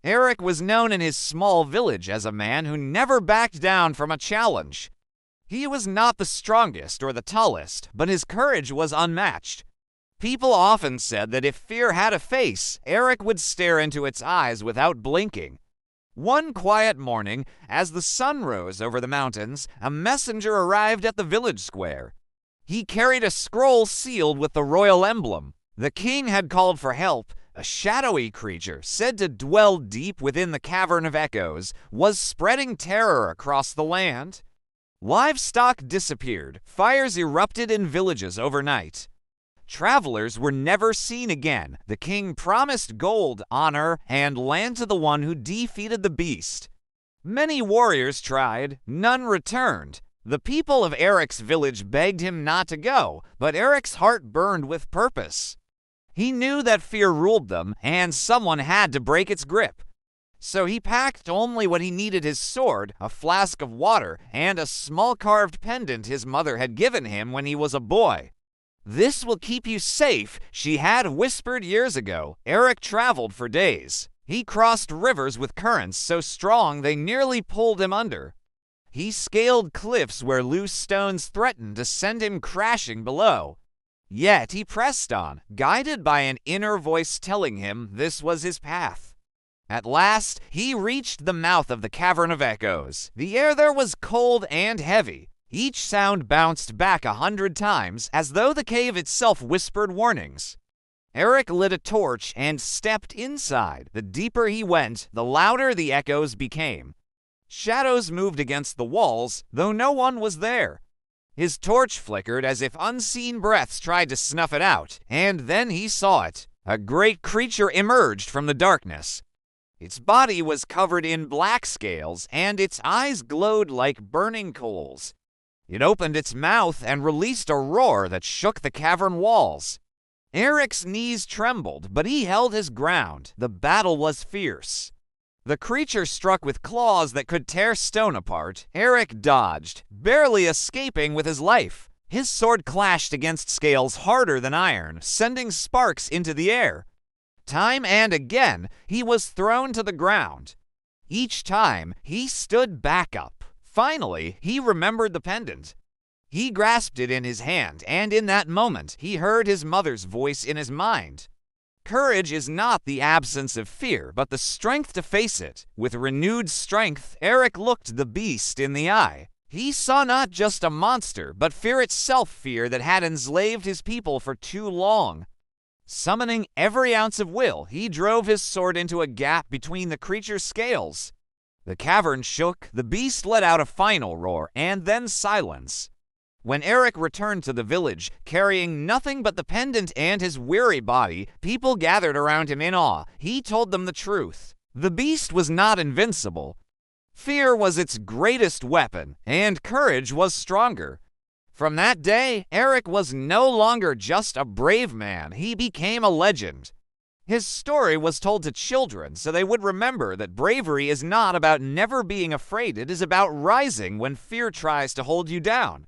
Aric was known in his small village as a man who never backed down from a challenge. He was not the strongest or the tallest, but his courage was unmatched. People often said that if fear had a face, Aric would stare into its eyes without blinking. One quiet morning, as the sun rose over the mountains, a messenger arrived at the village square. He carried a scroll sealed with the royal emblem. The king had called for help. A shadowy creature, said to dwell deep within the cavern of echoes, was spreading terror across the land. Livestock disappeared. Fires erupted in villages overnight. Travelers were never seen again. The king promised gold, honor, and land to the one who defeated the beast. Many warriors tried. None returned. The people of Aric's village begged him not to go, but Aric's heart burned with purpose. He knew that fear ruled them, and someone had to break its grip. So he packed only what he needed: his sword, a flask of water, and a small carved pendant his mother had given him when he was a boy. "This will keep you safe," she had whispered years ago. Aric traveled for days. He crossed rivers with currents so strong they nearly pulled him under. He scaled cliffs where loose stones threatened to send him crashing below. Yet he pressed on, guided by an inner voice telling him this was his path. At last, he reached the mouth of the Cavern of Echoes. The air there was cold and heavy. Each sound bounced back 100 times, as though the cave itself whispered warnings. Aric lit a torch and stepped inside. The deeper he went, the louder the echoes became. Shadows moved against the walls, though no one was there. His torch flickered as if unseen breaths tried to snuff it out, and then he saw it. A great creature emerged from the darkness. Its body was covered in black scales, and its eyes glowed like burning coals. It opened its mouth and released a roar that shook the cavern walls. Aric's knees trembled, but he held his ground. The battle was fierce. The creature struck with claws that could tear stone apart. Aric dodged, barely escaping with his life. His sword clashed against scales harder than iron, sending sparks into the air. Time and again, he was thrown to the ground. Each time, he stood back up. Finally, he remembered the pendant. He grasped it in his hand, and in that moment, he heard his mother's voice in his mind. Courage is not the absence of fear, but the strength to face it. With renewed strength, Aric looked the beast in the eye. He saw not just a monster, but fear itself, fear that had enslaved his people for too long. Summoning every ounce of will, he drove his sword into a gap between the creature's scales. The cavern shook, the beast let out a final roar, and then silence. When Aric returned to the village, carrying nothing but the pendant and his weary body, people gathered around him in awe. He told them the truth. The beast was not invincible. Fear was its greatest weapon, and courage was stronger. From that day, Aric was no longer just a brave man. He became a legend. His story was told to children so they would remember that bravery is not about never being afraid. It is about rising when fear tries to hold you down.